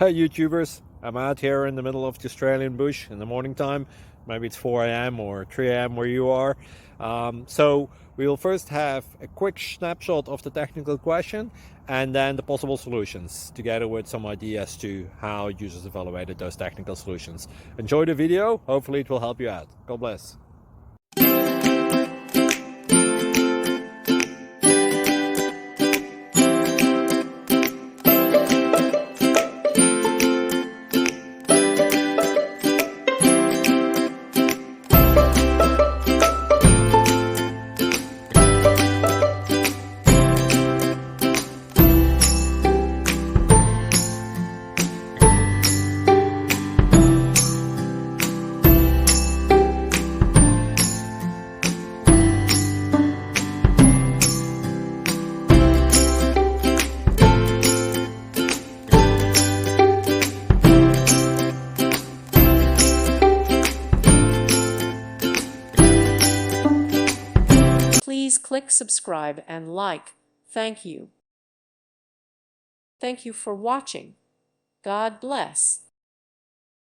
Hey YouTubers, I'm out here in the middle of the Australian bush in the morning time. Maybe it's 4 a.m. or 3 a.m. where you are. So we'll first have a quick snapshot of the technical question and then the possible solutions, together with some ideas to how users evaluated those technical solutions. Enjoy the video, hopefully it will help you out. God bless. Please click subscribe and like. Thank you. Thank you for watching. God bless.